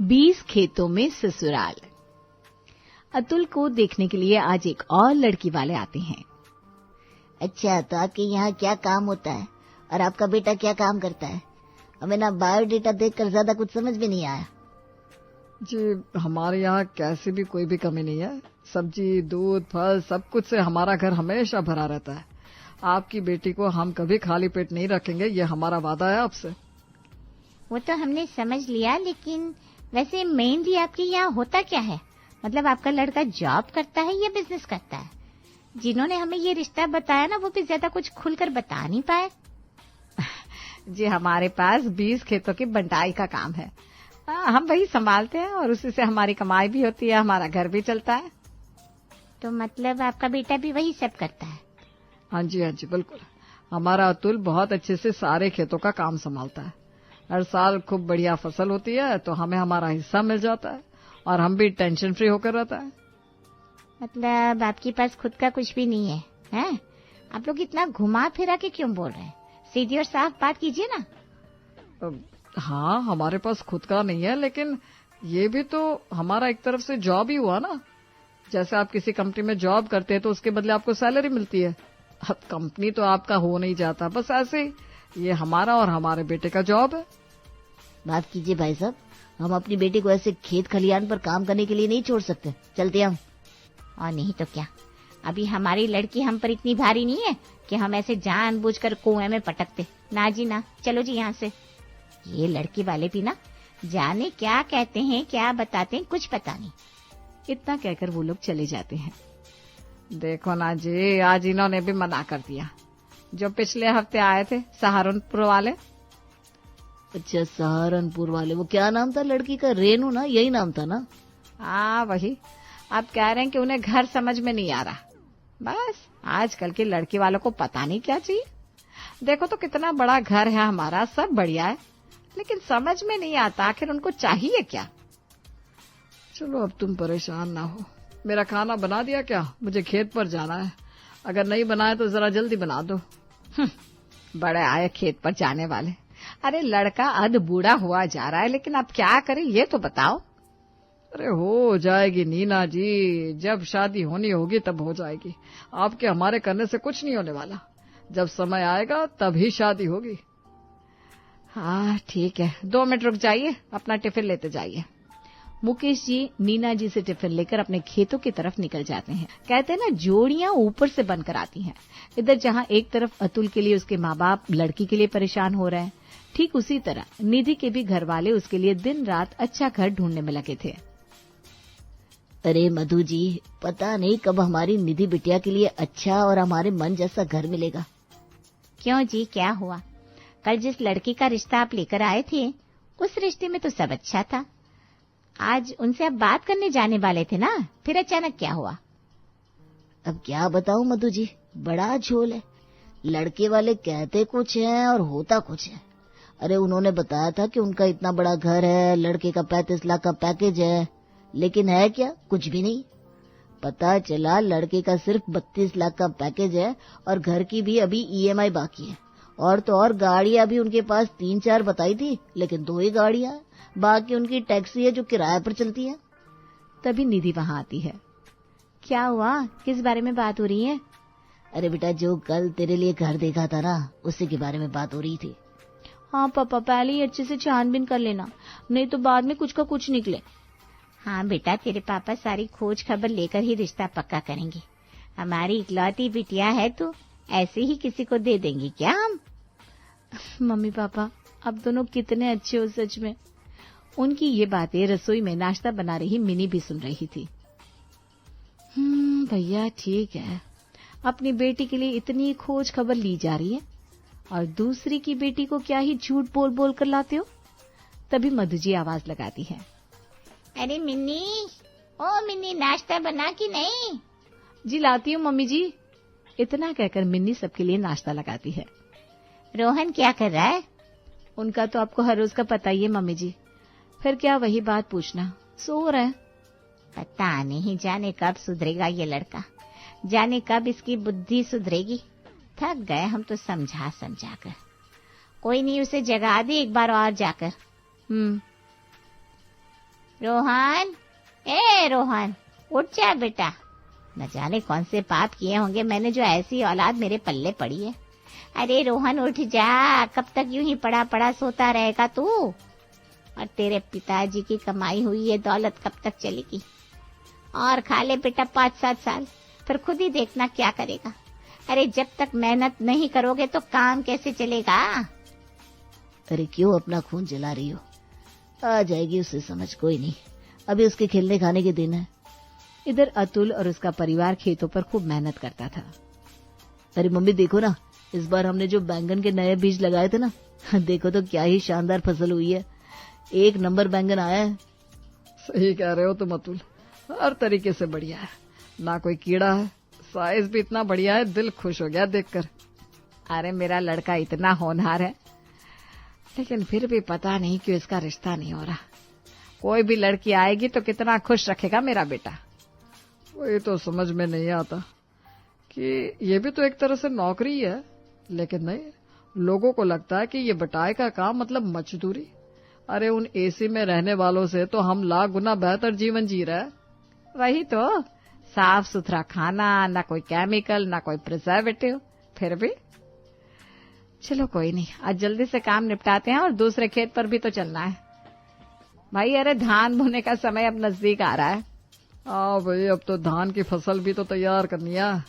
20 खेतों में ससुराल। अतुल को देखने के लिए आज एक और लड़की वाले आते हैं। अच्छा, तो आपके यहाँ क्या काम होता है और आपका बेटा क्या काम करता है? हमें ना बायोडेटा देखकर ज्यादा कुछ समझ में नहीं आया। जी, हमारे यहाँ कैसे भी कोई भी कमी नहीं है। सब्जी, दूध, फल सब कुछ से हमारा घर हमेशा भरा रहता है। आपकी बेटी को हम कभी खाली पेट नहीं रखेंगे, ये हमारा वादा है आपसे। वो तो हमने समझ लिया, लेकिन वैसे मेनली आपके यहाँ होता क्या है? मतलब आपका लड़का जॉब करता है या बिजनेस करता है? जिन्होंने हमें ये रिश्ता बताया ना, वो भी ज्यादा कुछ खुलकर बता नहीं पाए। जी, हमारे पास 20 खेतों की बंटाई का काम है। हम वही संभालते हैं और उसी से हमारी कमाई भी होती है, हमारा घर भी चलता है। तो मतलब आपका बेटा भी वही सब करता है? हाँ जी, बिल्कुल। हमारा अतुल बहुत अच्छे से सारे खेतों का काम संभालता है। हर साल खूब बढ़िया फसल होती है तो हमें हमारा हिस्सा मिल जाता है और हम भी टेंशन फ्री होकर रहता है। मतलब आपके पास खुद का कुछ भी नहीं है, हैं? आप लोग इतना घुमा फिरा के क्यों बोल रहे हैं? सीधी और साफ बात कीजिए ना। हाँ, हमारे पास खुद का नहीं है, लेकिन ये भी तो हमारा एक तरफ से जॉब ही हुआ ना। जैसे आप किसी कंपनी में जॉब करते हैं तो उसके बदले आपको सैलरी मिलती है। अब कंपनी तो आपका हो नहीं जाता, बस ऐसे ही ये हमारा और हमारे बेटे का जॉब है। माफ कीजिए भाई साहब, हम अपनी बेटी को ऐसे खेत खलियान पर काम करने के लिए नहीं छोड़ सकते। चलते हम। और नहीं तो क्या, अभी हमारी लड़की हम पर इतनी भारी नहीं है कि हम ऐसे जानबूझकर कुएं में पटकते। ना जी ना, चलो जी यहाँ से। ये लड़की वाले भी ना जाने क्या कहते हैं, क्या बताते हैं, कुछ पता नहीं। इतना कहकर वो लोग चले जाते हैं। देखो ना जी, आज इन्होंने भी मना कर दिया। जो पिछले हफ्ते आए थे सहारनपुर वाले। अच्छा, सहारनपुर वाले, वो क्या नाम था लड़की का? रेनू ना, यही नाम था ना? हाँ वही। आप कह रहे हैं कि उन्हें घर समझ में नहीं आ रहा। बस आजकल के लड़के वालों को पता नहीं क्या चाहिए। देखो तो कितना बड़ा घर है हमारा, सब बढ़िया है, लेकिन समझ में नहीं आता आखिर उनको चाहिए क्या। चलो अब तुम परेशान ना हो। मेरा खाना बना दिया क्या? मुझे खेत पर जाना है। अगर नहीं बनाए तो जरा जल्दी बना दो। बड़े आए खेत पर जाने वाले। अरे लड़का अध बूढ़ा हुआ जा रहा है, लेकिन अब क्या करें ये तो बताओ। अरे हो जाएगी नीना जी, जब शादी होनी होगी तब हो जाएगी। आपके हमारे करने से कुछ नहीं होने वाला। जब समय आएगा तभी शादी होगी। हाँ ठीक है, 2 मिनट रुक जाइए, अपना टिफिन लेते जाइए। मुकेश जी नीना जी से टिफिन लेकर अपने खेतों की तरफ निकल जाते हैं। कहते हैं ना, जोड़ियां ऊपर से बनकर आती हैं। इधर जहां एक तरफ अतुल के लिए उसके माँ बाप लड़की के लिए परेशान हो रहे हैं, ठीक उसी तरह निधि के भी घर वाले उसके लिए दिन रात अच्छा घर ढूंढने में लगे थे। अरे मधु जी, पता नहीं कब हमारी निधि बिटिया के लिए अच्छा और हमारे मन जैसा घर मिलेगा। क्यों जी, क्या हुआ? कल जिस लड़की का रिश्ता आप लेकर आए थे, उस रिश्ते में तो सब अच्छा था। आज उनसे आप बात करने जाने वाले थे ना, फिर अचानक क्या हुआ? अब क्या बताऊं मधु जी, बड़ा झोल है। लड़के वाले कहते कुछ है और होता कुछ है। अरे उन्होंने बताया था कि उनका इतना बड़ा घर है, लड़के का 35 लाख का पैकेज है, लेकिन है क्या? कुछ भी नहीं। पता चला लड़के का सिर्फ 32 लाख का पैकेज है और घर की भी अभी ईएमआई बाकी है। और तो और गाड़ियां भी उनके पास 3-4 बताई थी, लेकिन 2 ही गाड़ियां हैं, बाकी उनकी टैक्सी है जो किराए पर चलती है। तभी निधि वहां आती है। क्या हुआ, किस बारे में बात हो रही है? अरे बेटा, जो कल तेरे लिए घर देखा था ना, उसी के बारे में बात हो रही थी। हाँ पापा, पहले ही अच्छे से छानबीन कर लेना, नहीं तो बाद में कुछ का कुछ निकले। हाँ बेटा, तेरे पापा सारी खोज खबर लेकर ही रिश्ता पक्का करेंगे। हमारी इकलौती बिटिया है तो ऐसे ही किसी को दे देंगे क्या हम? मम्मी पापा, अब दोनों कितने अच्छे हो सच में। उनकी ये बातें रसोई में नाश्ता बना रही मिनी भी सुन रही थी। भैया ठीक है, अपनी बेटी के लिए इतनी खोज खबर ली जा रही है और दूसरी की बेटी को क्या ही झूठ बोल बोल कर लाते हो। तभी मधु जी आवाज लगाती है। अरे मिन्नी, ओ मिन्नी, नाश्ता बना कि नहीं? जी लाती हूँ मम्मी जी। इतना कहकर मिन्नी सबके लिए नाश्ता लगाती है। रोहन क्या कर रहा है? उनका तो आपको हर रोज का पता ही है मम्मी जी, फिर क्या वही बात पूछना, सो रहे हैं। पता नहीं, जाने कब सुधरेगा ये लड़का, जाने कब इसकी बुद्धि सुधरेगी। थक गए हम तो समझा समझा कर। कोई नहीं, उसे जगा दे एक बार और जाकर। रोहन, ए रोहन, उठ जा बेटा। न जाने कौन से पाप किए होंगे मैंने जो ऐसी औलाद मेरे पल्ले पड़ी है। अरे रोहन उठ जा, कब तक यूं ही पड़ा पड़ा सोता रहेगा तू? और तेरे पिताजी की कमाई हुई ये दौलत कब तक चलेगी? और खा ले बेटा 5-7 साल, फिर खुद ही देखना क्या करेगा। अरे जब तक मेहनत नहीं करोगे तो काम कैसे चलेगा? अरे क्यों अपना खून जला रही हो? आ जाएगी उसे समझ, कोई नहीं, अभी उसके खेलने खाने के दिन है। इधर अतुल और उसका परिवार खेतों पर खूब मेहनत करता था। अरे मम्मी देखो ना, इस बार हमने जो बैंगन के नए बीज लगाए थे ना, देखो तो क्या ही शानदार फसल हुई है। 1 नंबर बैंगन आया है। सही कह रहे हो तुम अतुल, हर तरीके से बढ़िया है, ना कोई कीड़ा है, साइज भी इतना बढ़िया है, दिल खुश हो गया देखकर। अरे मेरा लड़का इतना होनहार है, लेकिन फिर भी पता नहीं क्यों इसका रिश्ता नहीं हो रहा। कोई भी लड़की आएगी तो कितना खुश रखेगा मेरा बेटा। वही तो समझ में नहीं आता कि ये भी तो एक तरह से नौकरी है, लेकिन नहीं, लोगों को लगता है कि ये बटाई का काम मतलब मजदूरी। अरे उन एसी में रहने वालों से तो हम लाख गुना बेहतर जीवन जी रहे हैं। वही तो, साफ सुथरा खाना, ना कोई केमिकल, ना कोई प्रिजर्वेटिव। फिर भी चलो कोई नहीं, आज जल्दी से काम निपटाते हैं और दूसरे खेत पर भी तो चलना है भाई। अरे धान बोने का समय अब नजदीक आ रहा है। हाँ भाई, अब तो धान की फसल भी तो तैयार करनी है।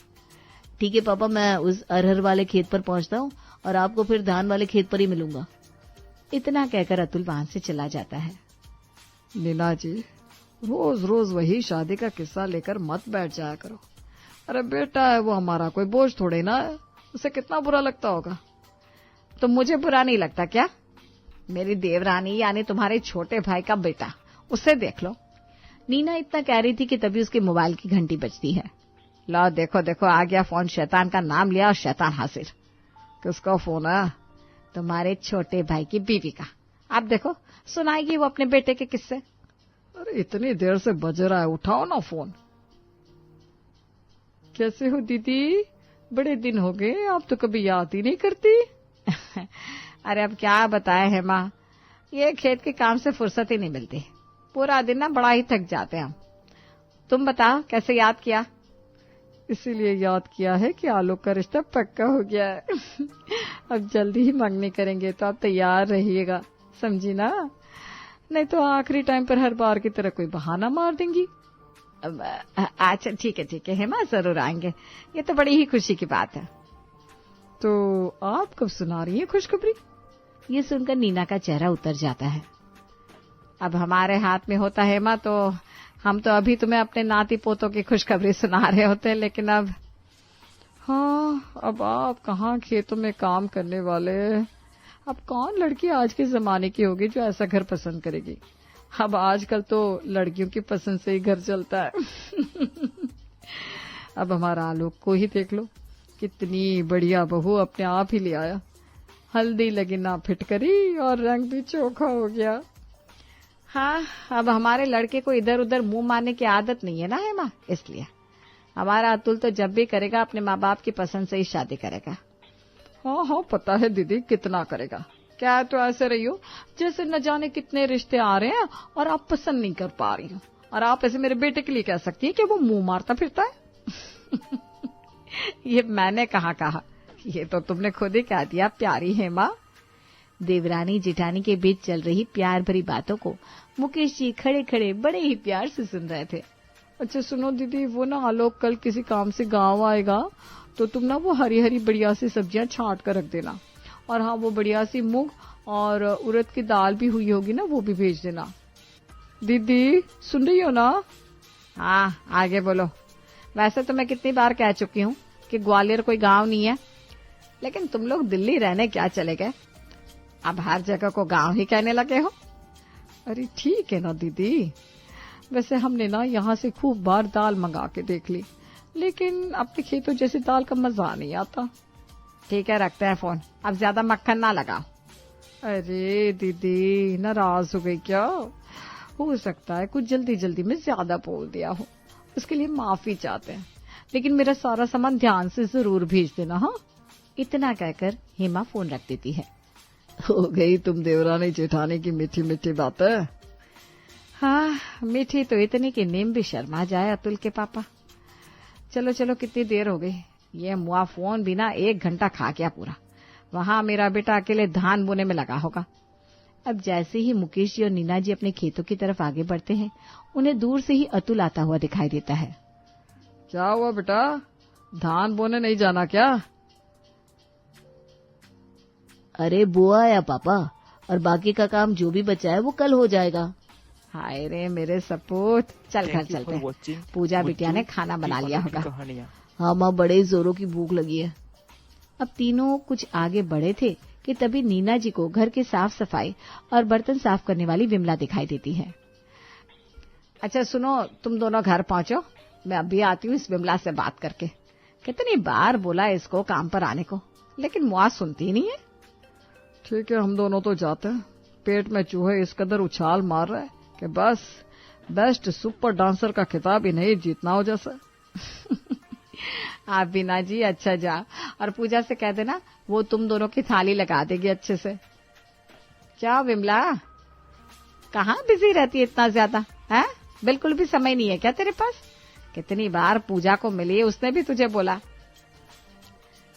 ठीक है पापा, मैं उस अरहर वाले खेत पर पहुंचता हूँ और आपको फिर धान वाले खेत पर ही मिलूंगा। इतना कहकर अतुल वहां से चला जाता है। नीना जी, रोज रोज वही शादी का किस्सा लेकर मत बैठ जाया करो। अरे बेटा है वो हमारा, कोई बोझ थोड़े ना है, उसे कितना बुरा लगता होगा। तो मुझे बुरा नहीं लगता क्या? मेरी देवरानी यानी तुम्हारे छोटे भाई का बेटा, उसे देख लो। नीना इतना कह रही थी कि तभी उसके मोबाइल की घंटी बजती है। ला देखो देखो, आ गया फोन। शैतान का नाम लिया और शैतान हासिल। किसका फोन है? तुम्हारे छोटे भाई की बीवी का। अब देखो सुनाएगी वो अपने बेटे के किस्से। अरे इतनी देर से बज रहा है, उठाओ ना फोन। कैसे हो दीदी, बड़े दिन हो गए, आप तो कभी याद ही नहीं करती। अरे अब क्या बताए है माँ, ये खेत के काम से फुर्सत ही नहीं मिलती। पूरा दिन ना बड़ा ही थक जाते हैं हम। तुम बताओ कैसे याद किया? इसीलिए याद किया है कि आलोक का रिश्ता पक्का हो गया है। अब जल्दी ही मंगनी करेंगे, तो आप तैयार रहिएगा, समझी ना? नहीं तो आखिरी टाइम पर हर बार की तरह कोई बहाना मार देंगी। अच्छा ठीक है हेमा, जरूर आएंगे, ये तो बड़ी ही खुशी की बात है। तो आप कब सुना रही हैं खुशखबरी? ये सुनकर नीना का चेहरा उतर जाता है। अब हमारे हाथ में होता है हेमा, तो हम तो अभी तुम्हें अपने नाती पोतों की खुशखबरी सुना रहे होते, लेकिन अब हाँ, अब आप कहाँ खेतों में काम करने वाले। अब कौन लड़की आज के जमाने की होगी जो ऐसा घर पसंद करेगी? अब आजकल तो लड़कियों की पसंद से ही घर चलता है। अब हमारा आलोक को ही देख लो, कितनी बढ़िया बहू अपने आप ही ले आया। हल्दी लगी ना फिटकरी और रंग भी चोखा हो गया। हाँ, अब हमारे लड़के को इधर उधर मुंह मारने की आदत नहीं है ना हेमा, इसलिए हमारा अतुल तो जब भी करेगा अपने माँ बाप की पसंद से ही शादी करेगा। हाँ, पता है दीदी, कितना करेगा। क्या तो ऐसे रही हो जैसे न जाने कितने रिश्ते आ रहे हैं और आप पसंद नहीं कर पा रही हो, और आप ऐसे मेरे बेटे के लिए कह सकती है कि वो मुंह मारता फिरता है। ये मैंने कहाँ कहा, ये तो तुमने खुद ही कह दिया प्यारी हेमा। देवरानी जिठानी के बीच चल रही प्यार भरी बातों को मुकेश जी खड़े खड़े बड़े ही प्यार से सुन रहे थे। अच्छा सुनो दीदी, वो ना आलोक कल किसी काम से गांव आएगा, तो तुम ना वो हरी हरी बढ़िया सी सब्जियां छांट कर रख देना, और हाँ वो बढ़िया सी मूंग और उड़द की दाल भी हुई होगी ना, वो भी भेज देना। दीदी सुन रही हो ना? हाँ आगे बोलो। वैसे तो मैं कितनी बार कह चुकी हूँ कि ग्वालियर कोई गांव नहीं है, लेकिन तुम लोग दिल्ली रहने क्या चले गए, अब हर जगह को गांव ही कहने लगे हो। अरे ठीक है ना दीदी, वैसे हमने ना यहाँ से खूब बार दाल मंगा के देख ली, लेकिन अपने खेतों जैसी दाल का मजा नहीं आता। ठीक है रखते हैं फोन, अब ज्यादा मक्खन ना लगाओ। अरे दीदी नाराज हो गई क्या? हो सकता है कुछ जल्दी जल्दी में ज्यादा बोल दिया हो, उसके लिए माफी चाहते हैं, लेकिन मेरा सारा सामान ध्यान से जरूर भेज देना। हाँ, इतना कहकर हेमा फोन रख देती है। हो गई तुम देवरानी जेठानी की मीठी मीठी बातें। हाँ, मीठी तो इतनी कि नीम भी शर्मा जाए अतुल के पापा। चलो चलो, कितनी देर हो गई। ये मुआ फोन भी ना 1 घंटा खा गया पूरा। वहां मेरा बेटा अकेले धान बोने में लगा होगा। अब जैसे ही मुकेश जी और नीना जी अपने खेतों की तरफ आगे बढ़ते हैं, उन्हें दूर से ही अतुल आता हुआ दिखाई देता है। क्या हुआ बेटा, धान बोने नहीं जाना क्या? अरे बुआ या पापा, और बाकी का काम जो भी बचा है वो कल हो जाएगा। हाय रे मेरे सपूत, चल घर चलते हैं। पूजा बिटिया ने खाना बना लिया होगा। हाँ माँ, बड़े जोरों की भूख लगी है। अब तीनों कुछ आगे बढ़े थे कि तभी नीना जी को घर की साफ सफाई और बर्तन साफ करने वाली विमला दिखाई देती है। अच्छा सुनो, तुम दोनों घर पहुंचो, मैं अभी आती हूँ इस विमला से बात करके। कितनी बार बोला इसको काम पर आने को, लेकिन मुआ सुनती नहीं है। ठीक है, हम दोनों तो जाते हैं। पेट में चूहे इस कदर उछाल मार रहे कि बस बेस्ट सुपर डांसर का खिताब ही नहीं जीतना हो जैसा। आप बीना जी अच्छा जा, और पूजा से कह देना वो तुम दोनों की थाली लगा देगी अच्छे से। क्या विमला, कहाँ बिजी रहती है इतना ज्यादा? है बिल्कुल भी समय नहीं है क्या तेरे पास? कितनी बार पूजा को मिली, उसने भी तुझे बोला।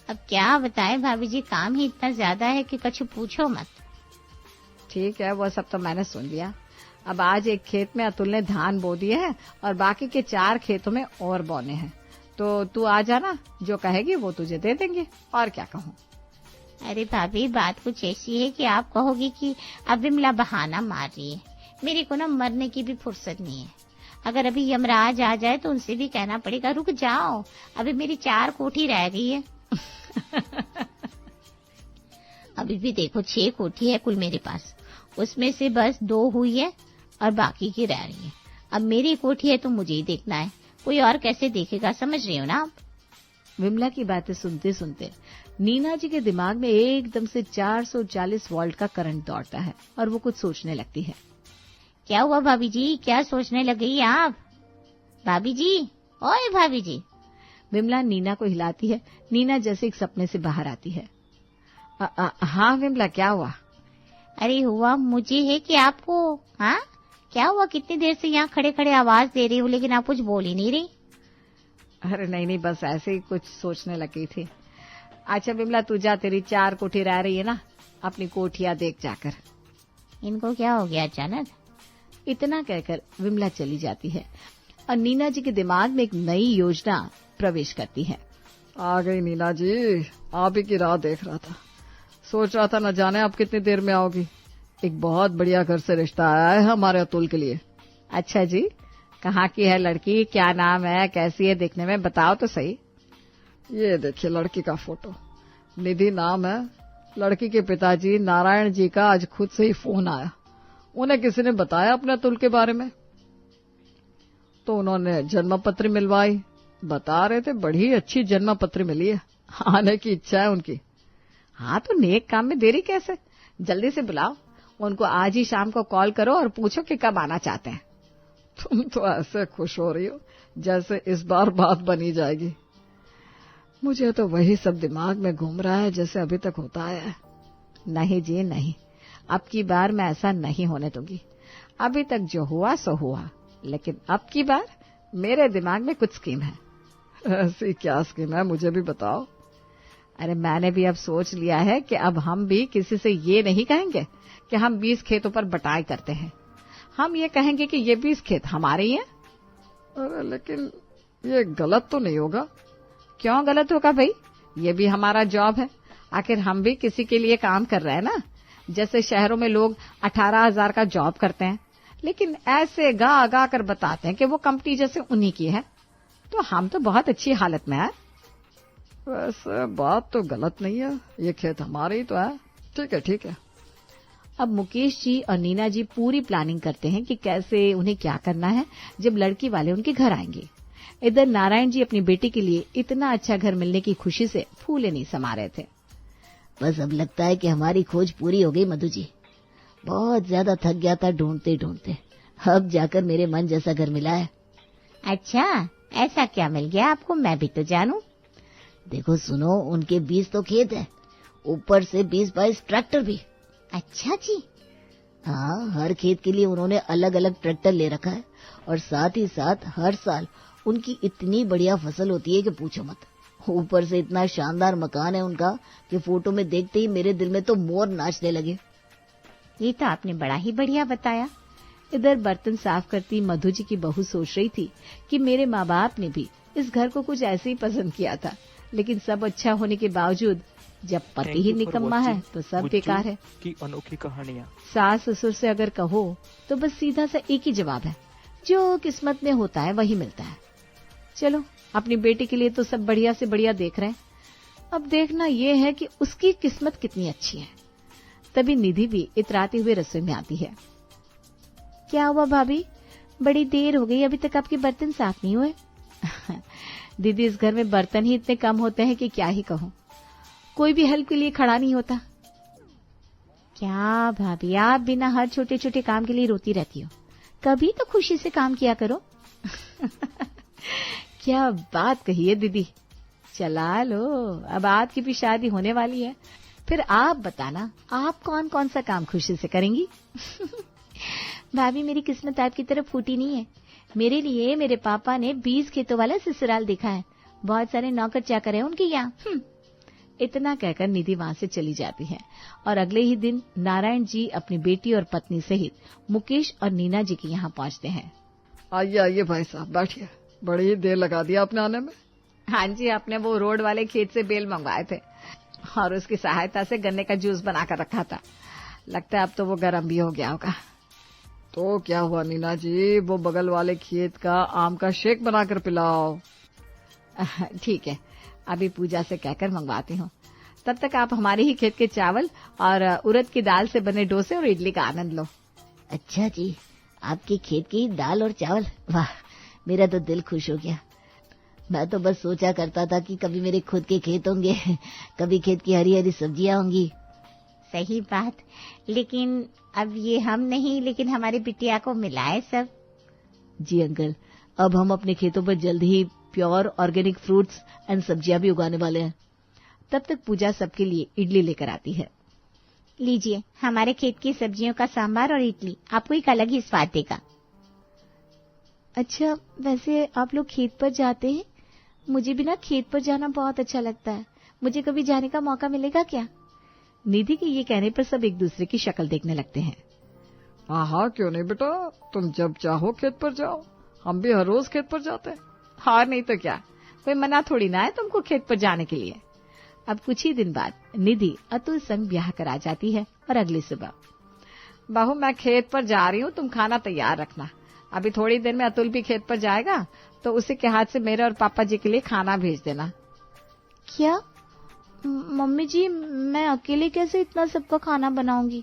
अब क्या बताए भाभी जी, काम ही इतना ज्यादा है कि कुछ पूछो मत। ठीक है, वो सब तो मैंने सुन लिया। अब आज एक खेत में अतुल ने धान बो दिए हैं और बाकी के 4 खेतों में और बोने हैं, तो तू आ जाना, जो कहेगी वो तुझे दे देंगे। और क्या कहूँ? अरे भाभी, बात कुछ ऐसी है कि आप कहोगी कि अब विमला बहाना मार रही है। मेरे को ना मरने की भी फुर्सत नहीं है। अगर अभी यमराज आ जाए तो उनसे भी कहना पड़ेगा रुक जाओ, अभी मेरी 4 कोठी रह गई है। अभी भी देखो 6 कोठी है कुल मेरे पास, उसमें से बस 2 हुई है और बाकी की रह रही है। अब मेरी कोठी है तो मुझे ही देखना है, कोई और कैसे देखेगा, समझ रही हो ना आप? विमला की बातें सुनते सुनते नीना जी के दिमाग में एकदम से 440 वोल्ट का करंट दौड़ता है और वो कुछ सोचने लगती है। क्या हुआ भाभी जी, क्या सोचने लगी आप? भाभी जी, ओए भाभी जी। विमला नीना को हिलाती है। नीना जैसे एक सपने से बाहर आती है। हाँ विमला, क्या हुआ? अरे हुआ मुझे है कि आपको, हाँ क्या हुआ, कितनी देर से यहाँ खड़े खड़े आवाज दे रही हूँ लेकिन आप कुछ बोल ही नहीं रही। अरे नहीं, बस ऐसे ही कुछ सोचने लगी थी। अच्छा विमला, तू जा, तेरी 4 कोठी रह रही है ना, अपनी कोठियां देख जाकर। इनको क्या हो गया अचानक? इतना कहकर विमला चली जाती है और नीना जी के दिमाग में एक नई योजना प्रवेश करती है। आ गई नीना जी, आप ही की राह देख रहा था। सोच रहा था न जाने आप कितनी देर में आओगी। एक बहुत बढ़िया घर से रिश्ता आया है हमारे अतुल के लिए। अच्छा जी, कहाँ की है लड़की, क्या नाम है, कैसी है देखने में, बताओ तो सही। ये देखिए लड़की का फोटो, निधि नाम है। लड़की के पिताजी नारायण जी का आज खुद से ही फोन आया। उन्हें किसी ने बताया अपने अतुल के बारे में, तो उन्होंने जन्म पत्र मिलवाई। बता रहे थे बड़ी अच्छी जन्म पत्र मिली है, आने की इच्छा है उनकी। हाँ तो नेक काम में देरी कैसे, जल्दी से बुलाओ उनको। आज ही शाम को कॉल करो और पूछो कि कब आना चाहते हैं। तुम तो ऐसे खुश हो रही हो जैसे इस बार बात बनी जाएगी। मुझे तो वही सब दिमाग में घूम रहा है जैसे अभी तक होता है। नहीं जी नहीं, अब की बार मैं ऐसा नहीं होने दूंगी। अभी तक जो हुआ सो हुआ, लेकिन अब की बार मेरे दिमाग में कुछ स्कीम है। ऐसी क्या स्कीम है, मुझे भी बताओ। अरे मैंने भी अब सोच लिया है कि अब हम भी किसी से ये नहीं कहेंगे कि हम 20 खेतों पर बटाई करते हैं। हम ये कहेंगे कि ये 20 खेत हमारे ही हैं। अरे लेकिन ये गलत तो नहीं होगा? क्यों गलत होगा भाई, ये भी हमारा जॉब है। आखिर हम भी किसी के लिए काम कर रहे हैं ना। जैसे शहरों में लोग 18,000 का जॉब करते हैं, लेकिन ऐसे गा गा कर बताते हैं कि वो कंपनी जैसे उन्हीं की है, तो हम तो बहुत अच्छी हालत में है। वैसे बात तो गलत नहीं है, ये खेत हमारे ही तो है। ठीक है। अब मुकेश जी और नीना जी पूरी प्लानिंग करते हैं कि कैसे उन्हें क्या करना है जब लड़की वाले उनके घर आएंगे। इधर नारायण जी अपनी बेटी के लिए इतना अच्छा घर मिलने की खुशी से फूले नहीं समा रहे थे। बस अब लगता है कि हमारी खोज पूरी हो गई मधु जी। बहुत ज्यादा थक गया था ढूंढते ढूंढते, अब जाकर मेरे मन जैसा घर मिला है। अच्छा, ऐसा क्या मिल गया आपको, मैं भी तो जानूं। देखो सुनो, उनके 20 तो खेत है, ऊपर से 20-22 ट्रैक्टर भी। अच्छा जी। हाँ, हर खेत के लिए उन्होंने अलग अलग ट्रैक्टर ले रखा है और साथ ही साथ हर साल उनकी इतनी बढ़िया फसल होती है कि पूछो मत। ऊपर से इतना शानदार मकान है उनका कि फोटो में देखते ही मेरे दिल में तो मोर नाचने लगे। ये तो आपने बड़ा ही बढ़िया बताया। इधर बर्तन साफ करती मधु जी की बहू सोच रही थी कि मेरे माँ बाप ने भी इस घर को कुछ ऐसे ही पसंद किया था, लेकिन सब अच्छा होने के बावजूद जब पति ही निकम्मा है तो सब बेकार है। की अनोखी कहानियाँ। सास ससुर से अगर कहो तो बस सीधा सा एक ही जवाब है, जो किस्मत में होता है वही मिलता है। चलो, अपनी बेटी के लिए तो सब बढ़िया से बढ़िया देख रहे हैं, अब देखना ये है कि उसकी किस्मत कितनी अच्छी है। तभी निधि भी इतराते हुए रसोई में आती है। क्या हुआ भाभी, बड़ी देर हो गई, अभी तक आपके बर्तन साफ नहीं हुए? दीदी, इस घर में बर्तन ही इतने कम होते हैं कि क्या ही कहूँ, कोई भी हेल्प के लिए खड़ा नहीं होता। क्या भाभी, आप बिना हर छोटे छोटे काम के लिए रोती रहती हो, कभी तो खुशी से काम किया करो। क्या बात कही है दीदी, चला लो, अब आपकी भी शादी होने वाली है, फिर आप बताना आप कौन कौन सा काम खुशी से करेंगी। भाभी, मेरी किस्मत आपकी तरफ फूटी नहीं है। मेरे लिए मेरे पापा ने 20 खेतों वाला ससुराल देखा है, बहुत सारे नौकर चाकर हैं उनके यहाँ। इतना कहकर निधि वहां से चली जाती है और अगले ही दिन नारायण जी अपनी बेटी और पत्नी सहित मुकेश और नीना जी के यहाँ पहुँचते हैं। आइए आइए भाई साहब, बैठिए, बड़ी देर लगा दिया आपने आने में। हाँ जी, आपने वो रोड वाले खेत से बेल मंगवाए थे और उसकी सहायता से गन्ने का जूस बनाकर रखा था, लगता है अब तो वो गर्म भी हो गया होगा। तो क्या हुआ नीना जी, वो बगल वाले खेत का आम का शेक बनाकर पिलाओ। ठीक है, अभी पूजा से कहकर मंगवाती हूँ, तब तक आप हमारे ही खेत के चावल और उड़द की दाल से बने डोसे और इडली का आनंद लो। अच्छा जी, आपके खेत की दाल और चावल, वाह, मेरा तो दिल खुश हो गया। मैं तो बस सोचा करता था कि कभी मेरे खुद के खेत होंगे, कभी खेत की हरी हरी सब्जियां होंगी। सही बात, लेकिन अब ये हम नहीं, लेकिन हमारी बिटिया को मिला है सब। जी अंकल, अब हम अपने खेतों पर जल्द ही प्योर ऑर्गेनिक फ्रूट्स एंड सब्जियां भी उगाने वाले हैं। तब तक पूजा सबके लिए इडली लेकर आती है। लीजिए, हमारे खेत की सब्जियों का सांबार और इडली आपको एक अलग ही स्वाद देगा। अच्छा, वैसे आप लोग खेत पर जाते हैं? मुझे भी ना खेत पर जाना बहुत अच्छा लगता है, मुझे कभी जाने का मौका मिलेगा क्या? निधि के ये कहने पर सब एक दूसरे की शक्ल देखने लगते हैं। हाँ, क्यों नहीं बेटा, तुम जब चाहो खेत पर जाओ, हम भी हर रोज खेत पर जाते हैं। हाँ, नहीं तो क्या, कोई मना थोड़ी ना है तुमको खेत पर जाने के लिए। अब कुछ ही दिन बाद निधि अतुल संग ब्याह कर आ जाती है और अगली सुबह, बहू मैं खेत पर जा रही हूँ, तुम खाना तैयार रखना, अभी थोड़ी देर में अतुल भी खेत पर जाएगा तो उसी के हाथ से मेरे और पापा जी के लिए खाना भेज देना। क्या मम्मी जी, मैं अकेले कैसे इतना सबका खाना बनाऊंगी?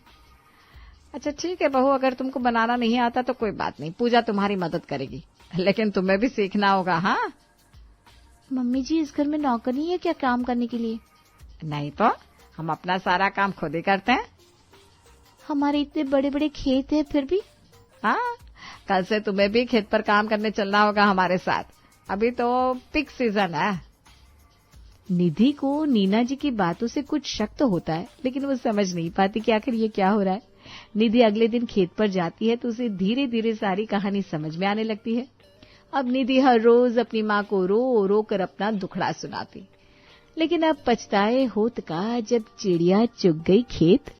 अच्छा ठीक है बहू, अगर तुमको बनाना नहीं आता तो कोई बात नहीं, पूजा तुम्हारी मदद करेगी, लेकिन तुम्हें भी सीखना होगा। हाँ मम्मी जी, इस घर में नौकर नहीं है क्या काम करने के लिए? नहीं तो हम अपना सारा काम खुद ही करते हैं। हमारे इतने बड़े बड़े खेत हैं फिर भी। हाँ, कल से तुम्हें भी खेत पर काम करने चलना होगा हमारे साथ, अभी तो पिक सीजन है। निधि को नीना जी की बातों से कुछ शक तो होता है, लेकिन वो समझ नहीं पाती कि आखिर ये क्या हो रहा है। निधि अगले दिन खेत पर जाती है तो उसे धीरे धीरे सारी कहानी समझ में आने लगती है। अब निधि हर रोज अपनी माँ को रो रो कर अपना दुखड़ा सुनाती, लेकिन अब पछताए होत का जब चिड़िया चुग गई खेत।